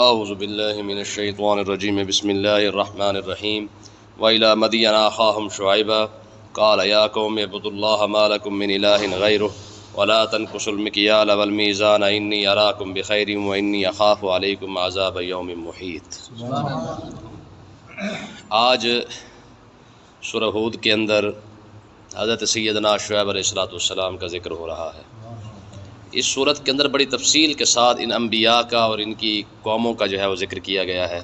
اعوذ باللہ من الشیطان الرجیم بسم اللہ الرحمن الرحیم وإلی مدین اخاہم شعیبا قال یا قوم اعبدوا اللہ ما لکم من الہ غیرہ ولا تنقصوا المکیال والمیزان انی اراکم بخیر وانی اخاف علیکم عذاب یوم محیط۔ آج سورہ ہود کے اندر حضرت سیدنا شعیب علیہ السلام کا ذکر ہو رہا ہے۔ اس صورت کے اندر بڑی تفصیل کے ساتھ ان انبیاء کا اور ان کی قوموں کا جو ہے وہ ذکر کیا گیا ہے۔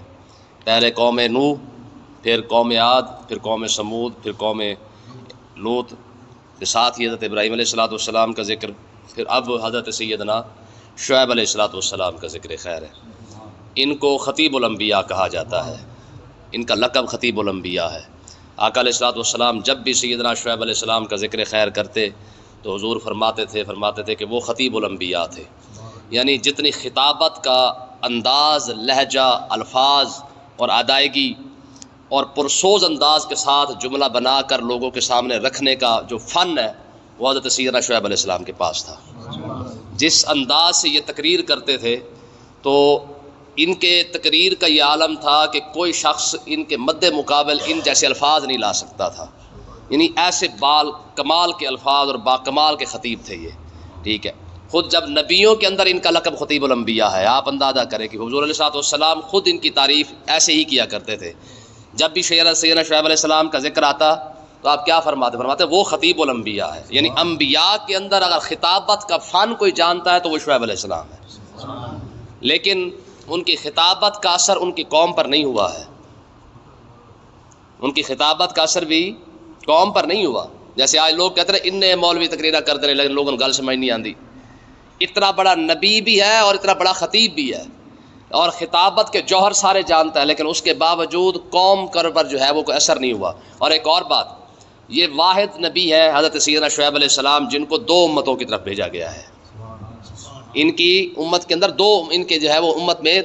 پہلے قوم نوح، پھر قوم عاد، پھر قوم سمود، پھر قوم لوط، پھر ساتھ ہی حضرت ابراہیم علیہ السلام کا ذکر، پھر اب حضرت سیدنا شعیب علیہ السلام کا ذکر خیر ہے۔ ان کو خطیب الانبیاء کہا جاتا ہے، ان کا لقب خطیب الانبیاء ہے۔ آقا علیہ السلام جب بھی سیدنا شعیب علیہ السلام کا ذکر خیر کرتے تو حضور فرماتے تھے کہ وہ خطیب الانبیاء تھے، یعنی جتنی خطابت کا انداز، لہجہ، الفاظ اور ادائیگی اور پرسوز انداز کے ساتھ جملہ بنا کر لوگوں کے سامنے رکھنے کا جو فن ہے وہ حضرت سیدنا شعیب علیہ السلام کے پاس تھا۔ جس انداز سے یہ تقریر کرتے تھے تو ان کے تقریر کا یہ عالم تھا کہ کوئی شخص ان کے مد مقابل ان جیسے الفاظ نہیں لا سکتا تھا، یعنی ایسے بال کمال کے الفاظ اور با کمال کے خطیب تھے یہ، ٹھیک ہے۔ خود جب نبیوں کے اندر ان کا لقب خطیب الانبیاء ہے، آپ اندازہ کریں کہ حضور علیہ السلام خود ان کی تعریف ایسے ہی کیا کرتے تھے۔ جب بھی سیدنا شعیب علیہ السلام کا ذکر آتا تو آپ کیا فرماتے وہ خطیب الانبیاء ہے، یعنی انبیاء کے اندر اگر خطابت کا فن کوئی جانتا ہے تو وہ شعیب علیہ السلام ہے، لیکن ان کی خطابت کا اثر ان کی قوم پر نہیں ہوا ہے، ان کی خطابت کا اثر بھی قوم پر نہیں ہوا۔ جیسے آج لوگ کہتے ہیں ان مولوی تقریرہ کرتے رہے لیکن لوگوں کو گل سمجھ نہیں آتی۔ اتنا بڑا نبی بھی ہے اور اتنا بڑا خطیب بھی ہے اور خطابت کے جوہر سارے جانتا ہے، لیکن اس کے باوجود قوم پر جو ہے وہ کوئی اثر نہیں ہوا۔ اور ایک اور بات، یہ واحد نبی ہے حضرت سیدنا شعیب علیہ السلام جن کو دو امتوں کی طرف بھیجا گیا ہے۔ ان کی امت کے اندر ان کے جو ہے وہ امت میں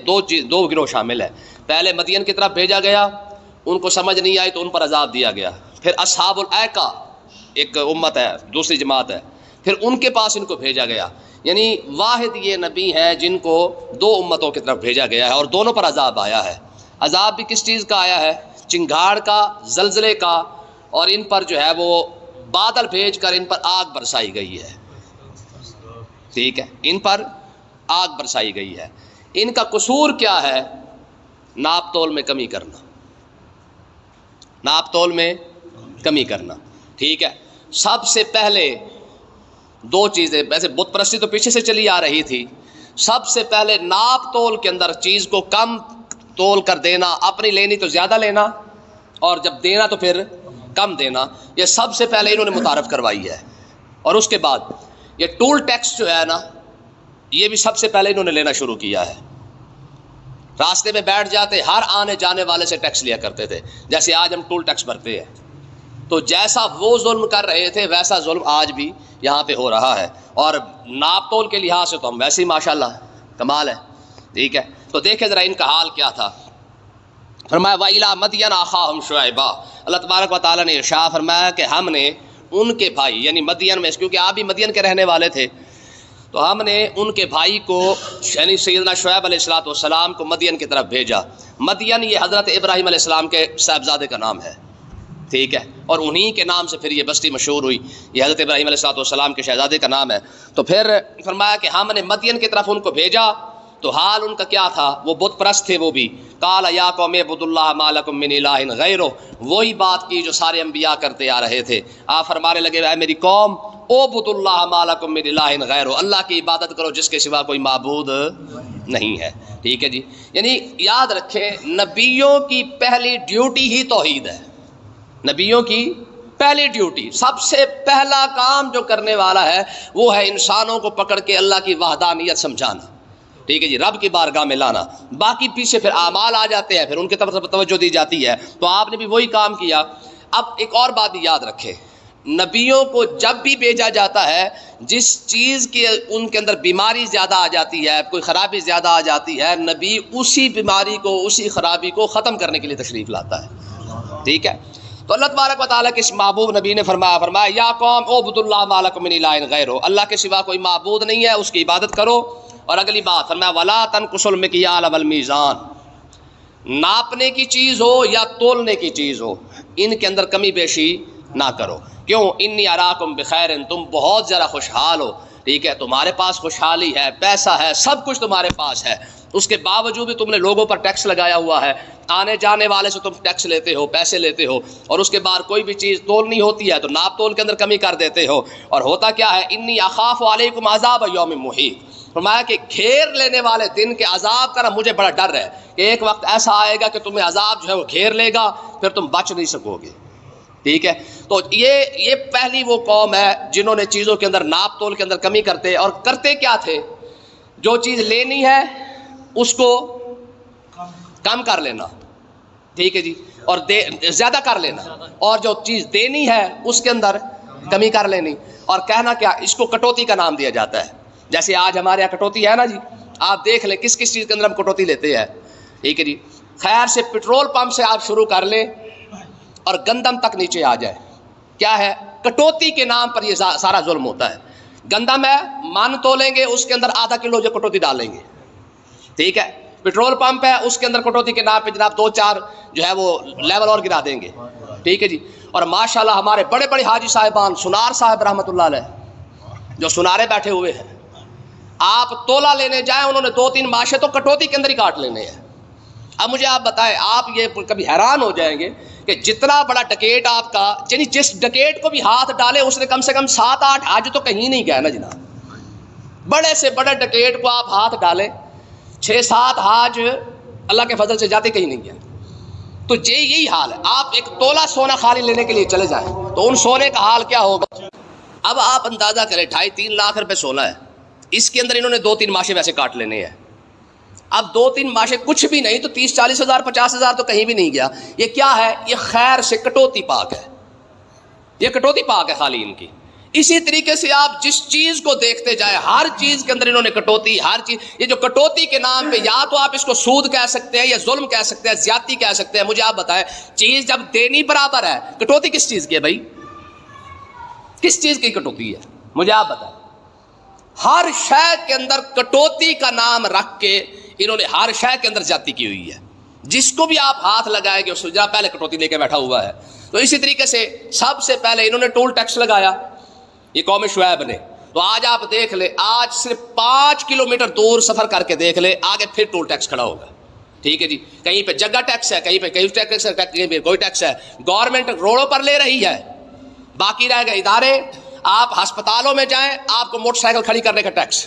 دو گروہ شامل ہے۔ پہلے مدین کی طرف بھیجا گیا، ان کو سمجھ نہیں آئی تو ان پر عذاب دیا گیا۔ پھر اصحاب الایکا ایک امت ہے، دوسری جماعت ہے، پھر ان کے پاس ان کو بھیجا گیا۔ یعنی واحد یہ نبی ہے جن کو دو امتوں کی طرف بھیجا گیا ہے اور دونوں پر عذاب آیا ہے۔ عذاب بھی کس چیز کا آیا ہے؟ چنگھاڑ کا، زلزلے کا، اور ان پر جو ہے وہ بادل بھیج کر ان پر آگ برسائی گئی ہے، ٹھیک ہے، ان پر آگ برسائی گئی ہے۔ ان کا قصور کیا ہے؟ ناپ تول میں کمی کرنا، ناپ تول میں کمی کرنا، ٹھیک ہے۔ سب سے پہلے دو چیزیں، ویسے بت پرستی تو پیچھے سے چلی آ رہی تھی، سب سے پہلے ناپ تول کے اندر چیز کو کم تول کر دینا، اپنی لینی تو زیادہ لینا اور جب دینا تو پھر کم دینا، یہ سب سے پہلے انہوں نے متعارف کروائی ہے۔ اور اس کے بعد یہ ٹول ٹیکس جو ہے نا، یہ بھی سب سے پہلے انہوں نے لینا شروع کیا ہے۔ راستے میں بیٹھ جاتے، ہر آنے جانے والے سے ٹیکس لیا کرتے تھے، جیسے آج ہم ٹول ٹیکس بھرتے ہیں۔ تو جیسا وہ ظلم کر رہے تھے ویسا ظلم آج بھی یہاں پہ ہو رہا ہے، اور ناپ تول کے لحاظ سے تو ہم ویسے ہی ماشاءاللہ کمال ہے، ٹھیک ہے۔ تو دیکھیں ذرا ان کا حال کیا تھا۔ فرمایا وَإِلَىٰ مَدْيَنَ أَخَاهُمْ شُعَيْبًا، اللہ تبارک و تعالیٰ نے ارشاد فرمایا کہ ہم نے ان کے بھائی، یعنی مدین میں، کیونکہ آپ بھی مدین کے رہنے والے تھے، تو ہم نے ان کے بھائی کو یعنی سیدنا شعیب علیہ السلام کو مدین کی طرف بھیجا۔ مدین یہ حضرت ابراہیم علیہ السلام کے صاحبزادے کا نام ہے، ٹھیک ہے، اور انہی کے نام سے پھر یہ بستی مشہور ہوئی، یہ حضرت ابراہیم علیہ السلام کے شہزادے کا نام ہے۔ تو پھر فرمایا کہ ہم نے مدین کی طرف ان کو بھیجا، تو حال ان کا کیا تھا؟ وہ بت پرست تھے، وہ بھی قال یا قوم اعبدوا اللہ ما لکم من الہ غیرہ، وہی بات کی جو سارے انبیاء کرتے آ رہے تھے۔ آپ فرمانے لگے اے میری قوم اعبدوا اللہ ما لکم من الہ غیرہ، اللہ کی عبادت کرو جس کے سوا کوئی معبود نہیں ہے، ٹھیک ہے جی۔ یعنی یاد رکھیں نبیوں کی پہلی ڈیوٹی ہی توحید ہے، نبیوں کی پہلی ڈیوٹی، سب سے پہلا کام جو کرنے والا ہے وہ ہے انسانوں کو پکڑ کے اللہ کی وحدانیت سمجھانا، ٹھیک ہے جی، رب کی بارگاہ میں لانا۔ باقی پیچھے پھر اعمال آ جاتے ہیں، پھر ان کی طرف توجہ دی جاتی ہے۔ تو آپ نے بھی وہی کام کیا۔ اب ایک اور بات بھی یاد رکھے، نبیوں کو جب بھی بھیجا جاتا ہے، جس چیز کی ان کے اندر بیماری زیادہ آ جاتی ہے، کوئی خرابی زیادہ آ جاتی ہے، نبی اسی بیماری کو، اسی خرابی کو ختم کرنے کے لیے تشریف لاتا ہے، ٹھیک ہے۔ تو اللہ تبارک و تعالیٰ کے اس محبوب نبی نے فرمایا یا قوم اعبدوا اللہ ما لکم من الہ غیرہ، اللہ کے سوا کوئی معبود نہیں ہے، اس کی عبادت کرو اور اگلی بات فرمایا ولا تنقصوا المکیال والمیزان، ناپنے کی چیز ہو یا تولنے کی چیز ہو ان کے اندر کمی بیشی نہ کرو. کیوں؟ انی اراکم بخیر، تم بہت زیادہ خوشحال ہو، ٹھیک ہے، تمہارے پاس خوشحالی ہے، پیسہ ہے، سب کچھ تمہارے پاس ہے، اس کے باوجود بھی تم نے لوگوں پر ٹیکس لگایا ہوا ہے، آنے جانے والے سے تم ٹیکس لیتے ہو، پیسے لیتے ہو، اور اس کے بعد کوئی بھی چیز تولنی ہوتی ہے تو ناپ تول کے اندر کمی کر دیتے ہو. اور ہوتا کیا ہے، انی اخاف علیکم عذاب یوم محیط، فرمایا کہ گھیر لینے والے دن کے عذاب کا نا مجھے بڑا ڈر ہے کہ ایک وقت ایسا آئے گا کہ تمہیں عذاب جو ہے وہ گھیر لے گا، پھر تم بچ نہیں سکو گے. ٹھیک ہے، تو یہ پہلی وہ قوم ہے جنہوں نے چیزوں کے اندر ناپ تول کے اندر کمی کرتے. اور کرتے کیا تھے، جو چیز لینی ہے اس کو کم کر لینا، ٹھیک ہے جی، اور زیادہ کر لینا، اور جو چیز دینی ہے اس کے اندر کمی کر لینی. اور کہنا کیا، اس کو کٹوتی کا نام دیا جاتا ہے. جیسے آج ہمارے یہاں کٹوتی ہے نا جی، آپ دیکھ لیں کس کس چیز کے اندر ہم کٹوتی لیتے ہیں. ٹھیک ہے جی، خیر سے پٹرول پمپ سے آپ شروع کر لیں اور گندم تک نیچے آ جائے، کیا ہے، کٹوتی کے نام پر یہ سارا ظلم ہوتا ہے. گندم ہے، من تولیں گے اس کے اندر آدھا کلو جو کٹوتی ڈالیں گے. ٹھیک ہے، پٹرول پمپ ہے، اس کے اندر کٹوتی کے نام پہ جناب 2-4 جو ہے وہ لیول اور گرا دیں گے. ٹھیک ہے جی، اور ماشاءاللہ ہمارے بڑے بڑے حاجی صاحبان، سنار صاحب رحمۃ اللہ علیہ جو سنارے بیٹھے ہوئے ہیں، آپ تولا لینے جائیں انہوں نے 2-3 ماشے تو کٹوتی کے اندر ہی کاٹ لینے ہیں. اب مجھے آپ بتائیں، آپ یہ کبھی حیران ہو جائیں گے کہ جتنا بڑا ڈکیٹ آپ کا، یعنی جس ڈکیٹ کو بھی ہاتھ ڈالے اس نے کم سے کم 7-8 حج تو کہیں نہیں گیا نا جناب. بڑے سے بڑے ڈکیٹ کو آپ ہاتھ ڈالیں 6-7 حج اللہ کے فضل سے جاتے کہیں نہیں گیا. تو یہی حال ہے، آپ ایک تولا سونا خالی لینے کے لیے چلے جائیں تو ان سونے کا حال کیا ہوگا. اب آپ اندازہ کریں 2.5-3 لاکھ روپے سونا ہے، اس کے اندر انہوں نے 2-3 ماشے ویسے کاٹ لینے ہیں. اب 2-3 ماشے کچھ بھی نہیں تو 30-40 ہزار 50 ہزار تو کہیں بھی نہیں گیا. یہ کیا ہے، یہ خیر سے کٹوتی پاک ہے، یہ کٹوتی پاک ہے خالی ان کی. اسی طریقے سے آپ جس چیز کو دیکھتے جائیں ہر چیز کے اندر انہوں نے کٹوتی، ہر چیز، یہ جو کٹوتی کے نام پہ یا تو آپ اس کو سود کہہ سکتے ہیں یا ظلم کہہ سکتے ہیں، زیادتی کہہ سکتے ہیں. مجھے آپ بتائیں، چیز جب دینی برابر ہے، کٹوتی کس چیز کی ہے بھائی، کس چیز کی کٹوتی ہے، مجھے آپ بتائیں. ہر شے کے اندر کٹوتی کا نام رکھ کے انہوں نے ہر شے کے اندر زیادتی کی ہوئی ہے. جس کو بھی آپ ہاتھ لگائیں گے اس سے پہلے کٹوتی لے کے بیٹھا ہوا ہے. تو اسی طریقے سے سب سے پہلے انہوں نے ٹول ٹیکس لگایا، یہ قوم شعیب نے. تو آج آپ دیکھ لیں، آج صرف 5 کلومیٹر دور سفر کر کے دیکھ لیں، آگے پھر ٹول ٹیکس کھڑا ہوگا. ٹھیک ہے جی، کہیں پہ جگہ ٹیکس ہے، کہیں پہ کوئی ٹیکس ہے، کہیں پہ کوئی ٹیکس ہے. گورنمنٹ روڈوں پر لے رہی ہے، باقی رہ گئے ادارے. آپ ہسپتالوں میں جائیں، آپ کو موٹر سائیکل کھڑی کرنے کا ٹیکس،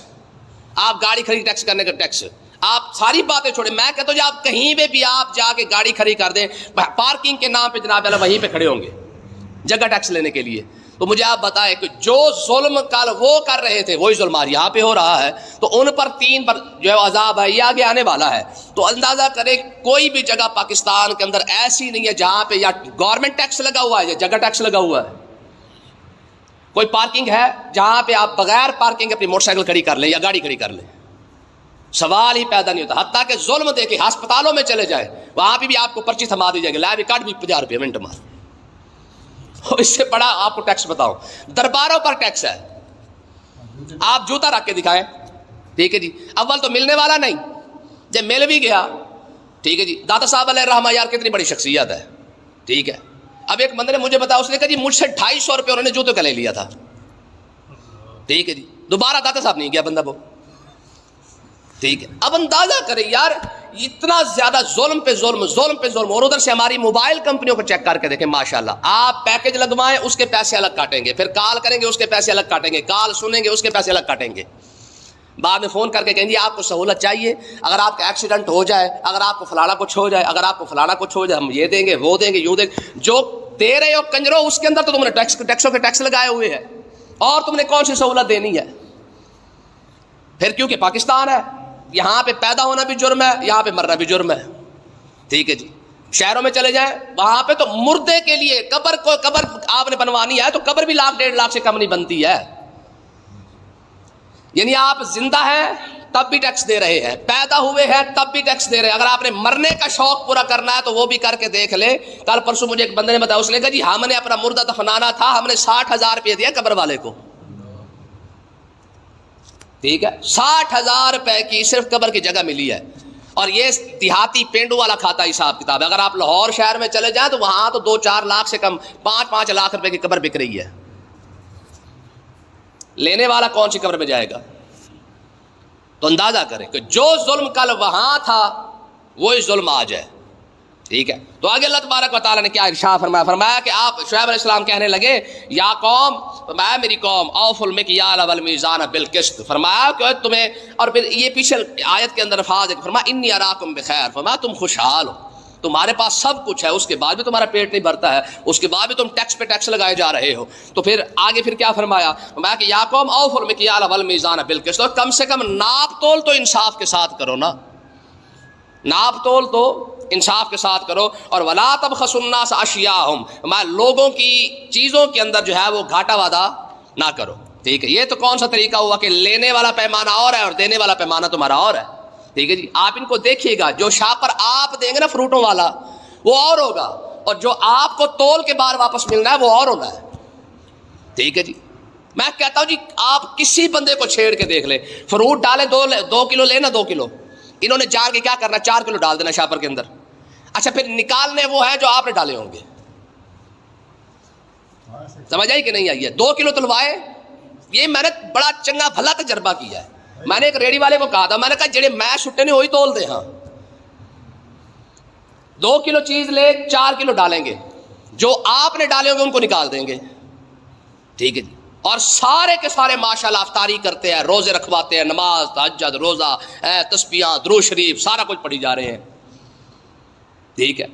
آپ گاڑی کھڑی ٹیکس کرنے کا ٹیکس، آپ ساری باتیں چھوڑیں. میں کہتا ہوں آپ کہیں پہ بھی آپ جا کے گاڑی کھڑی کر دیں، پارکنگ کے نام پہ جناب اللہ وہیں پہ کھڑے ہوں گے جگہ ٹیکس لینے کے لیے. تو مجھے آپ بتائیں کہ جو ظلم کل وہ کر رہے تھے وہی ظلم آج یہاں پہ ہو رہا ہے. تو ان پر 3 پر جو ہے عذاب ہے، یہ آگے آنے والا ہے. تو اندازہ کریں کوئی بھی جگہ پاکستان کے اندر ایسی نہیں ہے جہاں پہ یا گورنمنٹ ٹیکس لگا ہوا ہے یا جگہ ٹیکس لگا ہوا ہے. کوئی پارکنگ ہے جہاں پہ آپ بغیر پارکنگ اپنی موٹر سائیکل کھڑی کر لیں یا گاڑی کھڑی کر لیں، سوال ہی پیدا نہیں ہوتا. حتیٰ کہ ظلم دیکھیں، ہسپتالوں میں چلے جائیں، وہاں پہ بھی آپ کو پرچی تھما دی جائے گی، لا بھی کٹ بھی 50 روپے منٹ مار. اس سے بڑا آپ کو ٹیکس بتاؤں، درباروں پر ٹیکس ہے. آپ جوتا رکھ کے دکھائیں، ٹھیک ہے جی، اول تو ملنے والا نہیں، جب مل بھی گیا، ٹھیک ہے جی، داتا صاحب علیہ الرحمہ یار کتنی بڑی شخصیت ہے. ٹھیک ہے، اب ایک بندے نے مجھے بتایا، اس نے کہا جی مجھ سے 250 روپے انہوں نے جوتے کا لے لیا تھا. ٹھیک ہے جی، دوبارہ داتا صاحب نہیں گیا بندہ وہ. ٹھیک ہے، اب اندازہ کریں یار اتنا زیادہ ظلم پہ ظلم، ظلم پہ ظلم. اور ادھر سے ہماری موبائل کمپنیوں کو چیک کر کے دیکھیں، ماشاءاللہ آپ پیکج لگوائیں اس کے پیسے الگ کاٹیں گے، پھر کال کریں گے اس کے پیسے الگ کاٹیں گے، کال سنیں گے اس کے پیسے الگ کاٹیں گے. بعد میں فون کر کے کہیں گے آپ کو سہولت چاہیے، اگر آپ کا ایکسیڈنٹ ہو جائے، اگر آپ کو فلانا کچھ ہو جائے، اگر آپ کو فلانا کچھ ہو جائے، ہم یہ دیں گے، وہ دیں گے، یوں دیں گے. جو دے رہے ہو کنجرو، اس کے اندر تو تم نے ٹیکسوں کے ٹیکس لگائے ہوئے ہیں، اور تم نے کون سی سہولت دینی ہے. پھر کیونکہ پاکستان ہے، یہاں پہ پیدا ہونا بھی جرم ہے، یہاں پہ مرنا بھی جرم ہے. ٹھیک ہے جی، شہروں میں چلے جائیں، وہاں پہ تو مردے کے لیے قبر آپ نے بنوانی ہے تو قبر بھی 1-1.5 لاکھ سے کم نہیں بنتی ہے. یعنی آپ زندہ ہیں تب بھی ٹیکس دے رہے ہیں، پیدا ہوئے ہیں تب بھی ٹیکس دے رہے ہیں. اگر آپ نے مرنے کا شوق پورا کرنا ہے تو وہ بھی کر کے دیکھ لے. کل پرسوں مجھے ایک بندے نے بتایا، اس نے کہا جی ہم نے اپنا مردہ دفنانا تھا، ہم نے 60,000 روپے دیا قبر والے کو. ٹھیک ہے، 60,000 روپے کی صرف قبر کی جگہ ملی ہے، اور یہ دیہاتی پینڈو والا کھاتا حساب کتاب ہے۔ اگر آپ لاہور شہر میں چلے جائیں تو وہاں تو 2-4 لاکھ سے کم 5-5 لاکھ روپے کی قبر بک رہی ہے۔ لینے والا کون سی قبر میں جائے گا؟ تو اندازہ کریں کہ جو ظلم کل وہاں تھا وہی ظلم آج ہے، ٹھیک ہے۔ تو آگے اللہ تبارک و تعالیٰ نے کیا ارشاد فرمایا؟ فرمایا کہ آپ شعیب علیہ السلام کہنے لگے یا قوم، فرمایا میری قوم، اوفوا المکیال والمیزان بالقسط، فرمایا کہ تمہیں، اور پھر یہ پیچھے آیت کے اندر الفاظ ہے، فرمایا انی اراکم بخیر، فرمایا تم خوشحال ہو، تمہارے پاس سب کچھ ہے، اس کے بعد بھی تمہارا پیٹ نہیں بھرتا ہے، اس کے بعد بھی تم ٹیکس پہ ٹیکس لگائے جا رہے ہو۔ تو پھر آگے پھر کیا فرمایا؟ فرمایا کہ یا قوم اوفوا المکیال والمیزان بالقسط، اور کم سے کم ناپ تول تو انصاف کے ساتھ کرو نا، ناپ تول تو انصاف کے ساتھ کرو، اور ولا تبخسوا الناس اشیاءہم، لوگوں کی چیزوں کے اندر جو ہے وہ گھاٹا وعدہ نہ کرو، ٹھیک ہے۔ یہ تو کون سا طریقہ ہوا کہ لینے والا پیمانہ اور ہے اور دینے والا پیمانہ تمہارا اور ہے، ٹھیک ہے جی۔ آپ ان کو دیکھیے گا، جو شاپ پر آپ دیں گے نا فروٹوں والا وہ اور ہوگا، اور جو آپ کو تول کے بعد واپس ملنا ہے وہ اور ہونا ہے، ٹھیک ہے جی۔ میں کہتا ہوں جی آپ کسی بندے کو چھیڑ کے دیکھ لیں، فروٹ ڈالیں 2 کلو لینا، 2 کلو انہوں نے جار کے کیا کرنا، 4 کلو ڈال دینا شاپر کے اندر، اچھا پھر نکالنے وہ ہے جو آپ نے ڈالے ہوں گے، سمجھ آئی کہ نہیں آئی ہے؟ 2 کلو تلوائے، یہ میں نے بڑا چنگا بھلا تجربہ کیا ہے۔ میں نے ایک ریڑی والے کو کہا تھا، میں نے کہا جڑے میں چھٹے نہیں وہی تول دے، ہاں 2 کلو چیز لے 4 کلو ڈالیں گے، جو آپ نے ڈالے ہوں گے ان کو نکال دیں گے، ٹھیک ہے جی۔ اور سارے کے سارے ماشاءاللہ افطاری کرتے ہیں، روزے رکھواتے ہیں، نماز، تہجد، روزہ، تسبیحاں، درود شریف سارا کچھ پڑھی جا رہے ہیں، ٹھیک ہے۔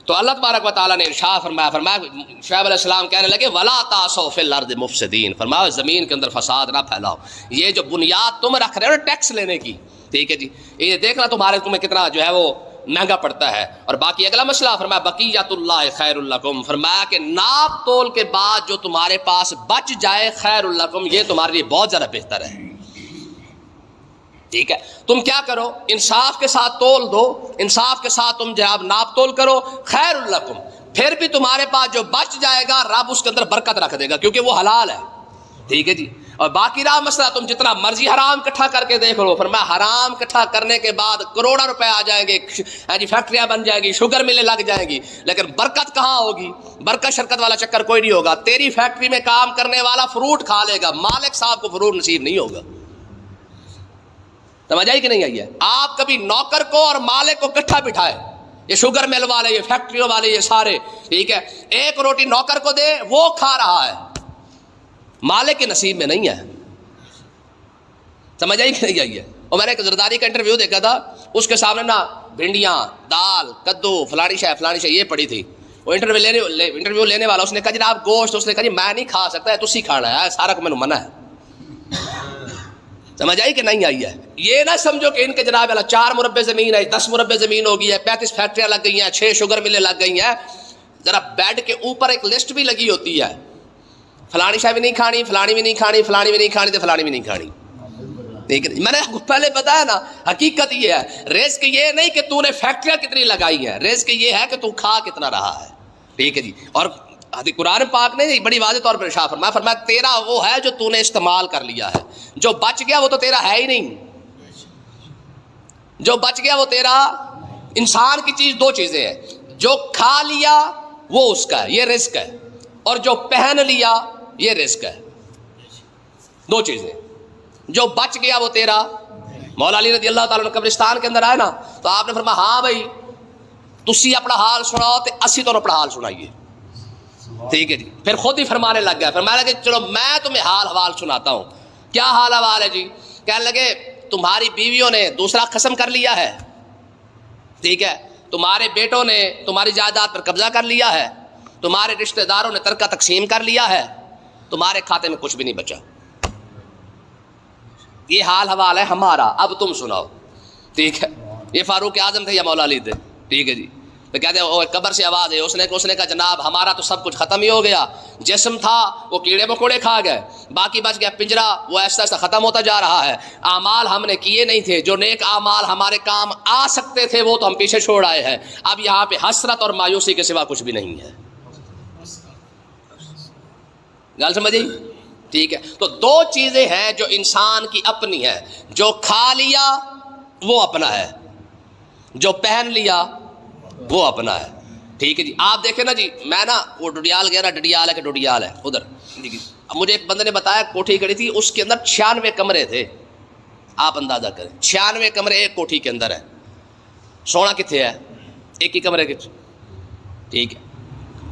تو اللہ تبارک و تعالیٰ نے ارشاد فرمایا، شعیب علیہ السلام کہنے لگے ولا تعصوا فی الارض مفسدین، فرمایا زمین کے اندر فساد نہ پھیلاؤ۔ یہ جو بنیاد تم رکھ رہے ہو ٹیکس لینے کی، ٹھیک ہے جی، یہ دیکھنا تمہیں کتنا جو ہے وہ مہنگا پڑتا ہے۔ اور باقی اگلا مسئلہ فرمایا بقیت اللہ خیر لکم، فرمایا کہ ناپ تول کے بعد جو تمہارے پاس بچ جائے خیر لکم، یہ تمہارے لیے بہت زیادہ بہتر ہے، ٹھیک ہے۔ تم کیا کرو، انصاف کے ساتھ تول دو، انصاف کے ساتھ تم جناب ناپ تول کرو، خیر لکم، پھر بھی تمہارے پاس جو بچ جائے گا رب اس کے اندر برکت رکھ دے گا، کیونکہ وہ حلال ہے، ٹھیک ہے جی۔ اور باقی رہا مسئلہ تم جتنا مرضی حرام اکٹھا کر کے دیکھ لو، فرمایا حرام اکٹھا کرنے کے بعد کروڑوں روپے آ جائیں گے، فیکٹریاں بن جائیں گی، شوگر ملیں لگ جائیں گی، لیکن برکت کہاں ہوگی؟ برکت شرکت والا چکر کوئی نہیں ہوگا۔ تیری فیکٹری میں کام کرنے والا فروٹ کھا لے گا، مالک صاحب کو فروٹ نصیب نہیں ہوگا، سمجھ آئی کہ نہیں آئی ہے؟ آپ کبھی نوکر کو اور مالک کو اکٹھا بٹھائے، یہ شوگر مل والے، یہ فیکٹریوں والے، یہ سارے، ٹھیک ہے، ایک روٹی نوکر کو دے وہ کھا رہا ہے، مالک کے نصیب میں نہیں ہے، سمجھ آئی کہ نہیں آئی ہے؟ اور میں نے ایک زرداری کا انٹرویو دیکھا تھا، اس کے سامنے نا بھنڈیاں، دال، کدو، فلانی شے یہ پڑی تھی، وہ انٹرویو لینے والا اس نے کہا جناب گوشت، اس نے کہا جی میں نہیں کھا سکتا، تسی کھانا ہے، سارا کو میں نے منع ہے، سمجھ آئی کہ نہیں آئی ہے؟ یہ نہ سمجھو کہ ان کے جناب 4 مربع زمین ہے، 10 مربع زمین ہوگی ہے، 35 فیکٹریاں لگ گئی ہیں، 6 شوگر ملیں لگ گئی ہیں، ذرا بیڈ کے اوپر ایک لسٹ بھی لگی ہوتی ہے، فلانی شے بھی نہیں کھانی، فلانی بھی نہیں کھانی، فلانی بھی نہیں کھانی، تو فلانی بھی نہیں کھانی، ٹھیک ہے۔ میں نے پہلے بتایا نا، حقیقت یہ ہے، رزق یہ نہیں کہ تو نے فیکٹریاں کتنی لگائی ہیں، رزق یہ ہے کہ تو کھا کتنا رہا ہے، ٹھیک ہے جی۔ اور قرآن پاک نے بڑی واضح طور پر ارشاد فرمایا تیرا وہ ہے جو تو نے استعمال کر لیا ہے، جو بچ گیا وہ تو تیرا ہے ہی نہیں، جو بچ گیا وہ تیرا۔ انسان کی چیز 2 چیزیں ہیں، جو کھا لیا وہ اس کا ہے، یہ رزق ہے، اور جو پہن لیا یہ رزق ہے، 2 چیزیں، جو بچ گیا وہ تیرا۔ مولا علی رضی اللہ تعالیٰ عنہ قبرستان کے اندر آئے نا تو آپ نے فرمایا ہاں بھائی تسی اپنا حال سناؤ تے اسی تو اپنا حال سنائیے، ٹھیک ہے جی۔ پھر خود ہی فرمانے لگ گیا، فرمانے لگے چلو میں تمہیں حال حوال سناتا ہوں۔ کیا حال حوال ہے جی؟ کہنے لگے تمہاری بیویوں نے دوسرا قسم کر لیا ہے، ٹھیک ہے، تمہارے بیٹوں نے تمہاری جائیداد پر قبضہ کر لیا ہے، تمہارے رشتہ داروں نے ترکہ تقسیم کر لیا ہے، تمہارے کھاتے میں کچھ بھی نہیں بچا، یہ حال حوال ہے ہمارا، اب تم سناؤ، ٹھیک ہے۔ یہ فاروق اعظم تھے یا مولا علی تھے، ٹھیک ہے جی۔ تو کہتے ہیں قبر سے آواز ہے، اس نے کہا جناب ہمارا تو سب کچھ ختم ہی ہو گیا، جسم تھا وہ کیڑے مکوڑے کھا گئے، باقی بچ گیا پنجرا، وہ ایسا ایسا ختم ہوتا جا رہا ہے، اعمال ہم نے کیے نہیں تھے، جو نیک اعمال ہمارے کام آ سکتے تھے وہ تو ہم پیچھے چھوڑ آئے ہیں، اب یہاں پہ حسرت اور مایوسی کے سوا کچھ بھی نہیں ہے۔ گل سمجھی؟ ٹھیک ہے، تو دو چیزیں ہیں جو انسان کی اپنی ہیں، جو کھا لیا وہ اپنا ہے، جو پہن لیا وہ اپنا ہے، ٹھیک ہے جی۔ آپ دیکھیں نا جی، میں نا وہ ڈڈیال گیا نا، ڈڈیال ہے کہ ڈڈیال ہے ادھر، مجھے ایک بندے نے بتایا کوٹھی کھڑی تھی، اس کے اندر 96 کمرے تھے، آپ اندازہ کریں 96 کمرے ایک کوٹھی کے اندر ہے، سونا کتنے ہے ایک ہی کمرے کے، ٹھیک ہے۔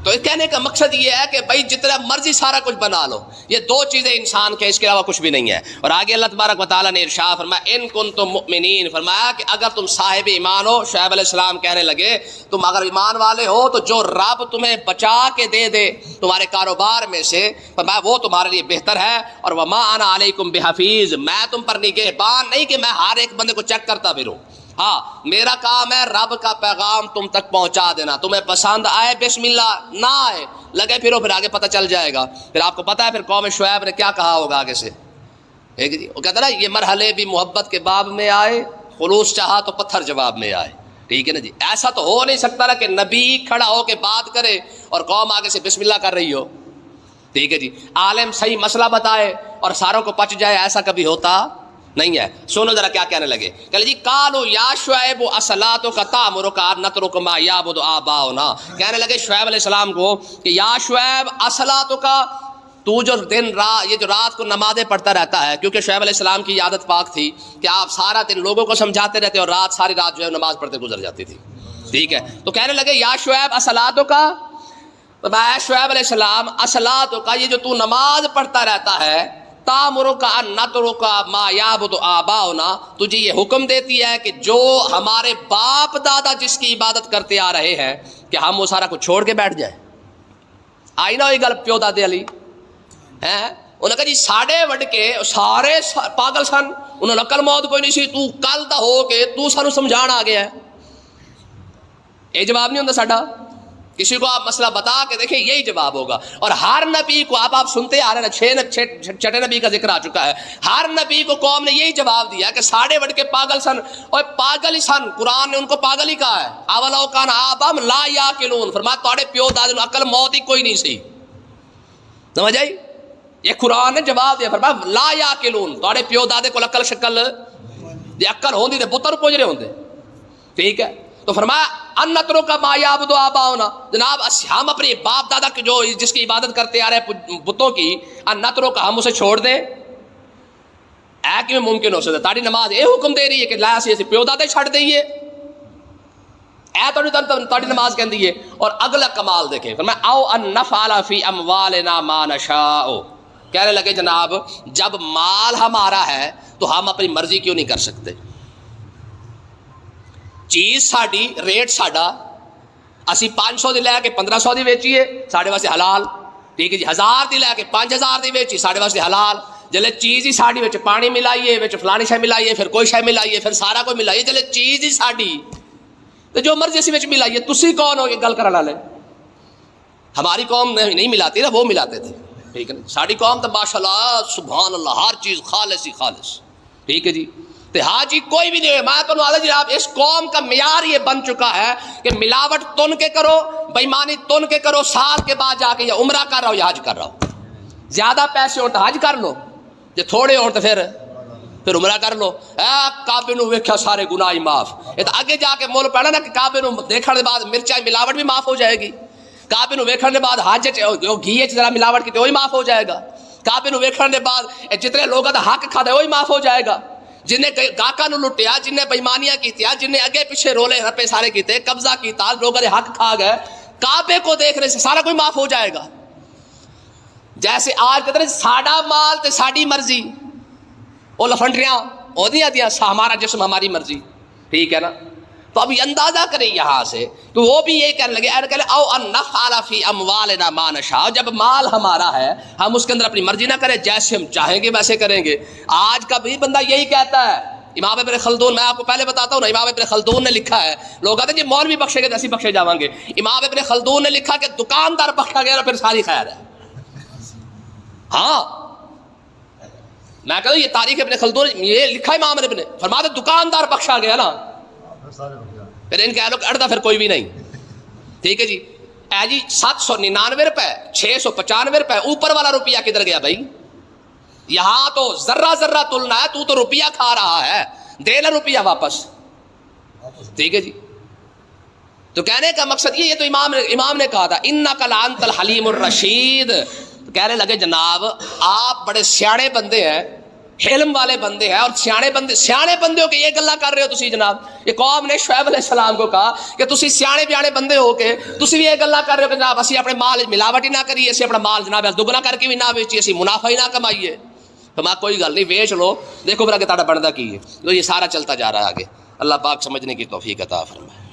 تو کہنے کا مقصد یہ ہے کہ بھائی جتنا مرضی سارا کچھ بنا لو، یہ دو چیزیں انسان کے، اس کے علاوہ کچھ بھی نہیں ہے۔ اور آگے اللہ تبارک و تعالیٰ نے ارشاد فرمایا ان کنتم مؤمنین، فرمایا کہ اگر تم صاحب ایمان ہو، شعیب علیہ السلام کہنے لگے تم اگر ایمان والے ہو تو جو رب تمہیں بچا کے دے دے تمہارے کاروبار میں سے، فرمایا وہ تمہارے لیے بہتر ہے، اور وما انا علیکم بحفیظ، میں تم پر نگہبان نہیں کہ میں ہر ایک بندے کو چیک کرتا پھروں، ہاں میرا کام ہے رب کا پیغام تم تک پہنچا دینا، تمہیں پسند آئے بسم اللہ، نہ آئے لگے پھرو، پھر آگے پتہ چل جائے گا۔ پھر آپ کو پتہ ہے پھر قوم شعیب نے کیا کہا ہوگا آگے سے، جی وہ کہتا نا یہ مرحلے بھی محبت کے باب میں آئے، خلوص چاہا تو پتھر جواب میں آئے، ٹھیک ہے نا جی۔ ایسا تو ہو نہیں سکتا نا کہ نبی کھڑا ہو کے بات کرے اور قوم آگے سے بسم اللہ کر رہی ہو، ٹھیک ہے جی۔ عالم صحیح مسئلہ بتائے اور ساروں کو پچ جائے، ایسا کبھی ہوتا نہیں ہے۔ سنو ذرا کیا کہنے لگے، کہ جی قالوا یا شعیب اصلاتک تأمرک ان نترک ما یعبد آباؤنا، کہنے لگے شعیب علیہ السلام کو کہ یا شعیب اصلاتک، تو جو دن رات یہ جو رات کو نمازیں پڑھتا رہتا ہے، کیونکہ شعیب علیہ السلام کی عادت پاک تھی کہ آپ سارا دن لوگوں کو سمجھاتے رہتے اور رات ساری رات جو ہے نماز پڑھتے گزر جاتی تھی، ٹھیک ہے۔ تو کہنے لگے یا شعیب اصلاتک، تو میں شعیب علیہ السلام اصلاتک، یہ جو تو نماز پڑھتا رہتا ہے، تأمرک ان نترک ما یعبد آباؤنا، تجھے یہ حکم دیتی ہے کہ جو ہمارے باپ دادا جس کی عبادت کرتے آ رہے ہیں کہ ہم وہ سارا کچھ چھوڑ کے بیٹھ جائیں۔ آئی نا یہ گل پیو دادے علی ہیں، انہوں نے کہا جی ساڑے وڈ کے سارے پاگل سن، انہوں نے عقل موت کوئی نہیں سی، تو کل دا ہو کے تو سانو سمجھان آ گیا ہے، یہ جواب نہیں ہوتا ساڈا۔ کسی کو آپ مسئلہ بتا کے دیکھیں یہی جواب ہوگا۔ اور ہر نبی کو آپ سنتے آ رہے ہیں، چھٹے نبی کا ذکر آ چکا ہے، ہر نبی کو قوم نے یہی جواب دیا کہ ساڑھے وڈ کے پاگل سن، اور پاگل ہی سن، قرآن نے ان کو پاگل ہی کہا ہے، اولو کان آباؤہم لا یعقلون، فرمایا تھوڑے پیو دادے عقل موت ہی کوئی نہیں سی، سمجھ آئی؟ یہ قرآن نے جواب دیا، فرمایا لا یعقلون، تھوڑے پیو دادے کو عقل شکل دی عقل ہوندی تے پتر پوج رہے ہوندے، ٹھیک ہے۔ تو فرمایا ان نترک ما یعبد آباؤنا، جناب ہم اپنے باپ دادا کے جو جس کی عبادت کرتے آ رہے ہیں بتوں کی، ان نترک ہم اسے چھوڑ دیں، اے کہ ممکن ہو سکتا؟ تاری نماز یہ حکم دے رہی ہے کہ لا سی پیو دادے چھڑ دئیے، اے تاری نماز کہندی ہے۔ اور اگلا کمال دیکھیں، فرمایا او ان نفعل فی اموالنا ما نشاء، کہنے لگے جناب جب مال ہمارا ہے تو ہم اپنی مرضی کیوں نہیں کر سکتے؟ چیز ساڑی ریٹ ساڑا اسی 500 دی لے کے 1500 دی ویچیے ساڑے واسطے حلال، ٹھیک ہے جی۔ 1000 دی لے کے 5000 دی ویچی ساڑے واسطے حلال، جلے چیز ہی ساڑی وچ پانی ملائیے، وچ فلانی شے ملائیے، پھر کوئی شے ملائیے، پھر سارا کوئی ملائیے، جلے چیز ہی ساڑی تو جو مرضی اسی وچ ملائیے، تسی کون ہو یہ گل کرن والے؟ ہماری قوم نہیں ملاتی نا، وہ ملاتے تھے، ٹھیک ہے نا۔ ساڑی قوم تو ماشاءاللہ سبحان اللہ ہر چیز خالص ہی خالص، ٹھیک ہے جی۔ ہاں جی کوئی بھی نہیں، میں تو جی آپ اس قوم کا معیار یہ بن چکا ہے کہ ملاوٹ تن کے کرو، بےمانی تن کے کرو، سال کے بعد جا کے یا عمرہ کر رہا ہو یا حج کر رہا ہو، زیادہ پیسے ہو تو حج کر لو، جو تھوڑے ہو تو پھر عمرہ کر لو۔ کعبے نو ویکھیا سارے گناہ ہی معاف، یہ تو اگے جا کے مول پڑنا نا کہ کعبے نو دیکھنے کے بعد مرچاں ملاوٹ بھی معاف ہو جائے گی، کعبے نو ویکھنے کے بعد حج گھی ذرا ملاوٹ کی وہی معاف ہو جائے گا، کعبے نو ویکھنے کے بعد جتنے لوگوں کا حق کھا دے وہی معاف ہو جائے گا، جنہیں گاہکاں نو لٹیا، جنہیں بےمانیاں کیتیا، جنہیں اگے پیچھے رولے رپے سارے کیتے، قبضہ کیتا، لوگوں کے حق کھا گئے، کعبے کو دیکھنے سے سارا کوئی معاف ہو جائے گا۔ جیسے آج کہتے ہیں ساڑا مال تے ساڑی مرضی، وہ لفنڈریاں وہ نہیں آتی ہمارا جسم ہماری مرضی، ٹھیک ہے نا۔ تو ابھی اندازہ کریں یہاں سے تو وہ بھی یہ کہنے لگے او ان نفعل فی اموالنا ما نشاء، جب مال ہمارا ہے ہم اس کے اندر اپنی مرضی نہ کریں، جیسے ہم چاہیں گے ویسے کریں گے۔ آج کا بھی بندہ یہی کہتا ہے، امام ابن خلدون، میں آپ کو پہلے بتاتا ہوں نا، امام ابن خلدون نے لکھا ہے، لوگ کہتے ہیں جی مولوی بخشے گے تو ایسی بخشے جاؤں گے، امام ابن خلدون نے لکھا کہ دکاندار بخشا گیا پھر ساری خیر ہے۔ ہاں میں کہتا ہوں یہ تاریخ ابن خلدون یہ لکھا ہے، امام ابن فرماتے دکاندار بخشا گیا نا، پھر ان کے لوگ اڑتا پھر کوئی بھی نہیں، ٹھیک ہے جی۔ اے جی 799 روپے 695 روپے اوپر والا روپیہ کدھر گیا بھائی؟ یہاں تو ذرہ ذرہ تلنا ہے، تو روپیہ کھا رہا ہے، دے نا روپیہ واپس، ٹھیک ہے جی۔ تو کہنے کا مقصد یہ تو امام نے کہا تھا انک لانت الحلیم الرشید، تو کہنے لگے جناب آپ بڑے سیانے بندے ہیں، حلم والے بندے ہیں، اور سیانے بندے ہو کے یہ گلا کر رہے ہو تسی جناب۔ یہ قوم نے شعیب علیہ السلام کو کہا کہ تسی سیانے بیانے بندے ہو کے تسی بھی یہ گلا کر رہے ہو کہ جناب اسی اپنے مال ملاوٹ ہی نہ کریے، اسی اپنا مال جناب دگنا کر کے بھی نہ بیچیے، اسی منافع ہی نہ کمائیے۔ تو ماں کوئی گل نہیں، بیچ لو، دیکھو بھلا کہ تہاڈا بندا کی ہے۔ تو یہ سارا چلتا جا رہا ہے آگے۔ اللہ پاک سمجھنے کی توفیق عطا فرمائے۔